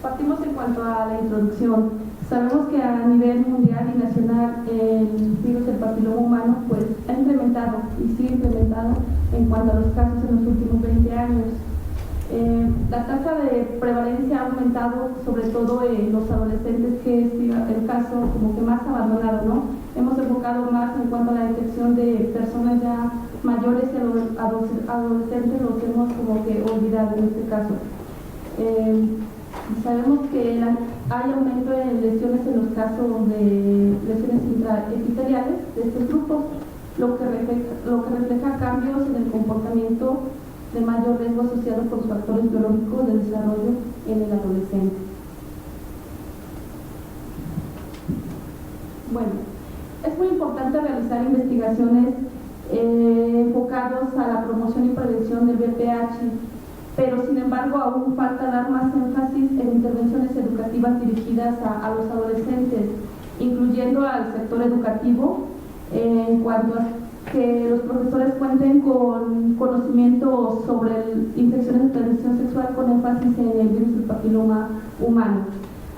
Partimos en cuanto a la introducción. Sabemos que a nivel mundial y nacional el virus del papiloma humano pues ha incrementado y sigue incrementado en cuanto a los casos en los últimos 20 años. La tasa de prevalencia ha aumentado sobre todo en los adolescentes, que es el caso como que más abandonado, ¿no? Hemos enfocado más en cuanto a la infección de personas ya mayores y adolescentes, los hemos como que olvidado en este caso. Sabemos que hay aumento en lesiones en los casos de lesiones intraepiteliales de estos grupos, lo que refleja cambios en el comportamiento de mayor riesgo asociado con los factores biológicos de desarrollo en el adolescente. Bueno, es muy importante realizar investigaciones enfocados a la promoción y prevención del VPH, pero sin embargo aún falta dar más énfasis en intervenciones educativas dirigidas a los adolescentes, incluyendo al sector educativo, en cuanto a que los profesores cuenten con conocimiento sobre infecciones de transmisión sexual con énfasis en el virus del papiloma humano.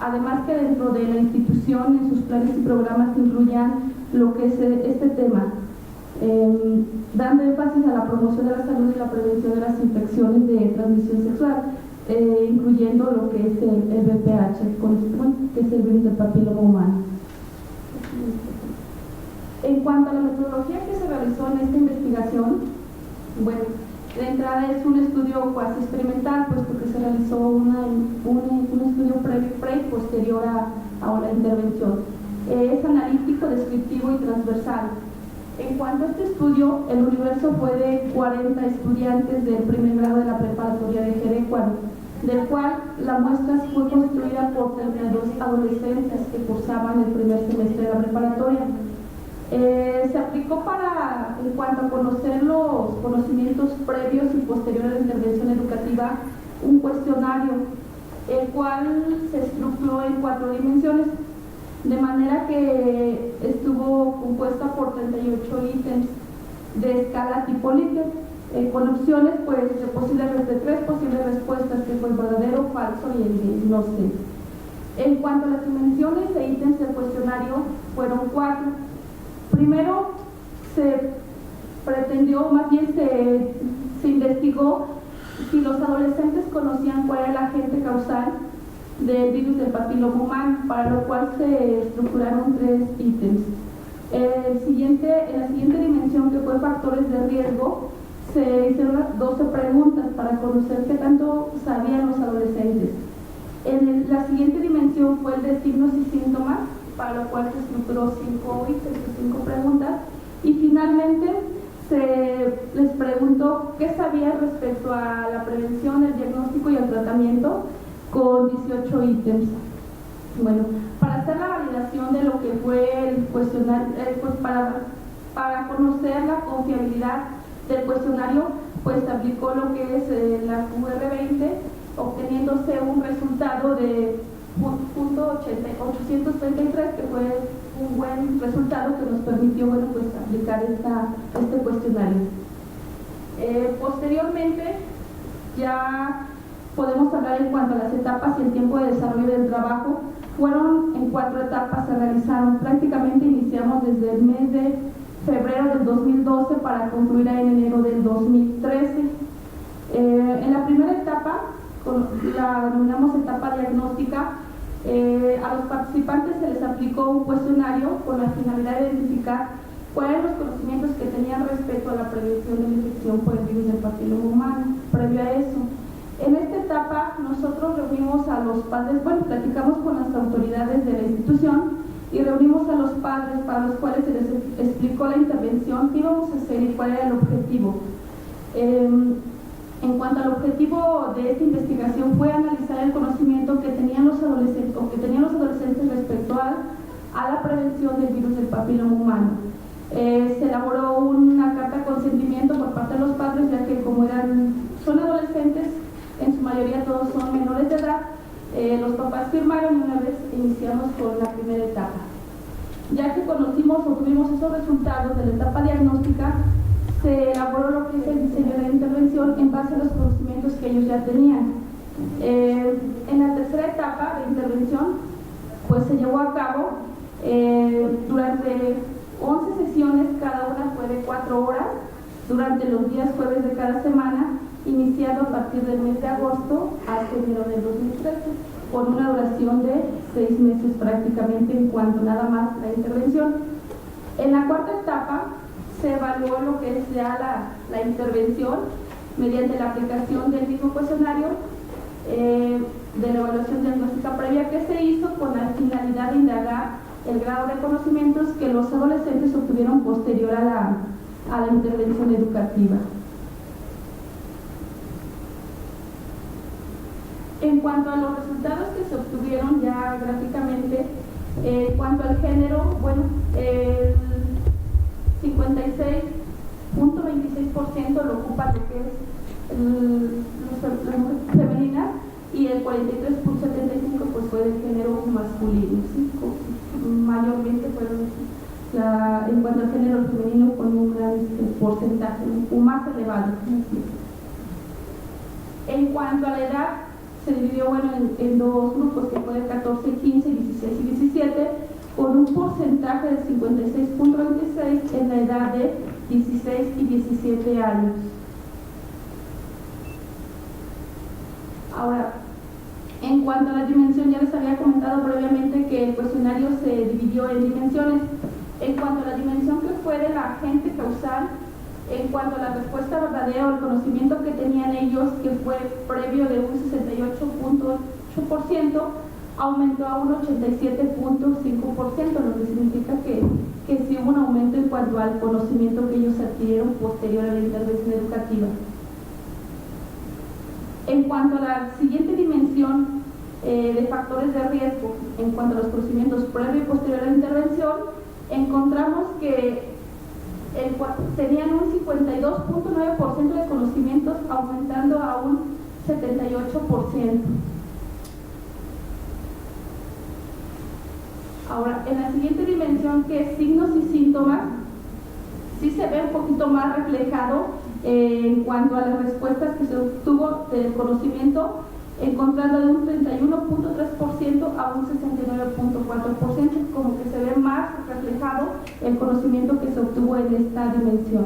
Además que dentro de la institución, en sus planes y programas, incluyan lo que es este tema, dando énfasis a la promoción de la salud y la prevención de las infecciones de transmisión sexual, incluyendo lo que es el VPH, que es el virus del papiloma humano. En cuanto a la metodología que se realizó en esta investigación, bueno, de entrada es un estudio cuasi experimental, puesto que se realizó un estudio pre y posterior a la intervención. Es analítico, descriptivo y transversal. En cuanto a este estudio, el universo fue de 40 estudiantes del primer grado de la preparatoria de Gto, del cual la muestra fue constituida por 32 adolescentes que cursaban el primer semestre de la preparatoria. Se aplicó en cuanto a conocer los conocimientos previos y posteriores a la intervención educativa, un cuestionario, el cual se estructuró en 4 dimensiones, de manera que estuvo compuesta por 38 ítems de escala tipo Likert, con opciones pues, de 3 posibles respuestas, que fue verdadero, falso y el no sé. En cuanto a las dimensiones e ítems del cuestionario, fueron 4. Primero se pretendió, más bien se investigó si los adolescentes conocían cuál era el agente causal del virus del papiloma humano, para lo cual se estructuraron 3 ítems. En la siguiente dimensión, que fue factores de riesgo, se hicieron 12 preguntas para conocer qué tanto sabían los adolescentes. La siguiente dimensión fue el de signos y síntomas, para lo cual se estructuró 5 ítems, 5 preguntas, y finalmente se les preguntó qué sabían respecto a la prevención, el diagnóstico y el tratamiento, con 18 ítems. Bueno, para hacer la validación de lo que fue el cuestionario, pues para conocer la confiabilidad del cuestionario, pues se aplicó lo que es la QR20, obteniéndose un resultado de .833, que fue un buen resultado que nos permitió, bueno, pues aplicar este cuestionario. Posteriormente ya podemos hablar en cuanto a las etapas y el tiempo de desarrollo del trabajo. Fueron en 4 etapas, se realizaron. Prácticamente iniciamos desde el mes de febrero del 2012 para concluir en enero del 2013. En la primera etapa, la denominamos etapa diagnóstica, a los participantes se les aplicó un cuestionario con la finalidad de identificar cuáles eran los conocimientos que tenían respecto a la prevención de la infección por el virus del papiloma humano. Previo a eso, en esta etapa nosotros reunimos a los padres, bueno, platicamos con las autoridades de la institución y reunimos a los padres, para los cuales se les explicó la intervención que íbamos a hacer y cuál era el objetivo. En cuanto al objetivo de esta investigación, fue analizar el conocimiento que tenían los adolescentes respecto a la prevención del virus del papiloma humano. Se elaboró una carta de consentimiento por parte de los padres, ya que como son adolescentes, en su mayoría todos son menores de edad, los papás firmaron y una vez iniciamos con la primera etapa. Ya que conocimos o tuvimos esos resultados de la etapa diagnóstica, se elaboró lo que es el diseño de la intervención en base a los conocimientos que ellos ya tenían. En En la tercera etapa de intervención, pues se llevó a cabo durante 11 sesiones, cada una fue de 4 horas, durante los días jueves de cada semana, iniciado a partir del mes de agosto hasta enero del 2013, con una duración de 6 meses prácticamente en cuanto nada más la intervención. En la cuarta etapa se evaluó lo que es ya la intervención mediante la aplicación del mismo cuestionario de la evaluación diagnóstica previa que se hizo con la finalidad de indagar el grado de conocimientos que los adolescentes obtuvieron posterior a la intervención educativa. En cuanto a los resultados que se obtuvieron ya gráficamente, en cuanto al género, bueno, el 56.26% lo ocupa lo que es las mujeres femeninas y el 43.75% pues fue del género masculino, ¿sí? Mayormente fueron en cuanto al género femenino con un gran porcentaje, un más elevado. En cuanto a la edad, se dividió en dos grupos, que fue de 14, 15, 16 y 17, con un porcentaje de 56.26 en la edad de 16 y 17 años. Ahora, en cuanto a la dimensión, ya les había comentado previamente que el cuestionario se dividió en dimensiones. En cuanto a la dimensión que fue del agente causal, en cuanto a la respuesta verdadera o el conocimiento que tenían ellos, que fue previo de un 68.8%, aumentó a un 87.5%, lo que significa que sí hubo un aumento en cuanto al conocimiento que ellos adquirieron posterior a la intervención educativa. En cuanto a la siguiente dimensión de factores de riesgo, en cuanto a los conocimientos previo y posterior a la intervención, encontramos que tenían un 52.9% de conocimientos, aumentando a un 78%. Ahora, en la siguiente dimensión, que es signos y síntomas, sí se ve un poquito más reflejado en cuanto a las respuestas que se obtuvo del conocimiento, encontrando de un 31.3% a un 69.4%, como que se ve más reflejado el conocimiento que se obtuvo en esta dimensión.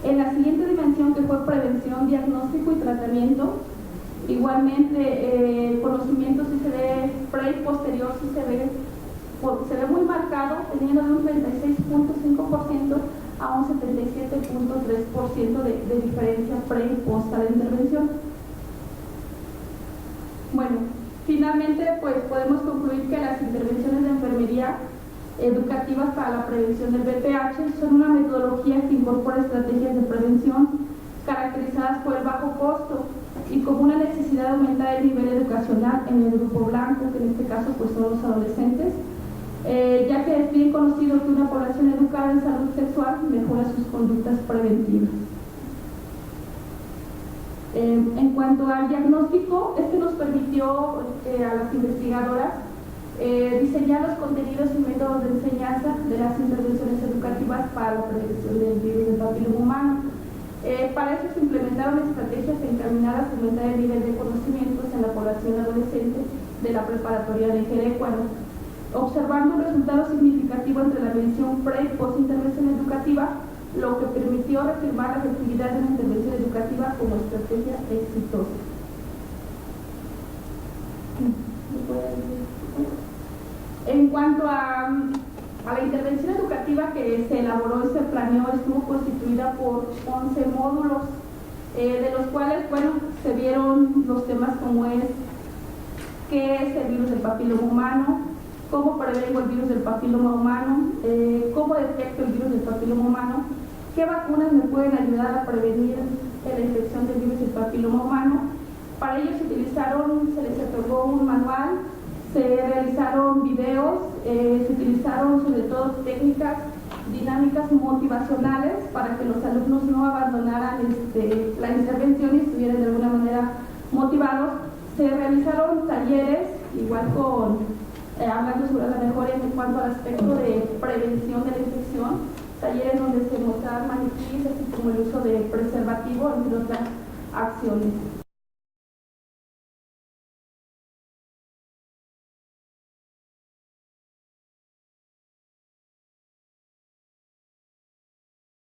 En la siguiente dimensión, que fue prevención, diagnóstico y tratamiento, igualmente el conocimiento sí se ve pre y posterior, sí se ve muy marcado, teniendo de un 36.5% a un 77.3% de diferencia pre y post a la intervención. Bueno, finalmente pues podemos concluir que las intervenciones de enfermería educativas para la prevención del VPH son una metodología que incorpora estrategias de prevención caracterizadas por el bajo costo y como una necesidad de aumentar el nivel educacional en el grupo blanco, que en este caso pues son los adolescentes, ya que es bien conocido que una población educada en salud sexual mejora sus conductas preventivas. En cuanto al diagnóstico, este nos permitió a las investigadoras diseñar los contenidos y métodos de enseñanza de las intervenciones educativas para la prevención del virus del papiloma humano. Para eso se implementaron estrategias encaminadas a aumentar el nivel de conocimientos en la población adolescente de la preparatoria de Querétaro, observando un resultado significativo entre la medición pre- y post-intervención educativa, lo que permitió reafirmar la efectividad de la intervención educativa como estrategia exitosa. En cuanto a la intervención educativa que se elaboró y se planeó, estuvo constituida por 11 módulos, de los cuales, bueno, se vieron los temas como es qué es el virus del papiloma humano, cómo prevengo el virus del papiloma humano, cómo detecto el virus del papiloma humano, qué vacunas me pueden ayudar a prevenir la infección del virus del papiloma humano. Para ello se les otorgó un manual, se realizaron videos, se utilizaron sobre todo técnicas dinámicas motivacionales para que los alumnos no abandonaran la intervención y estuvieran de alguna manera motivados. Se realizaron talleres, igual hablando sobre la mejora en cuanto al aspecto de prevención de la infección, talleres donde se mostraban maniquíes, así como el uso de preservativo, entre otras acciones.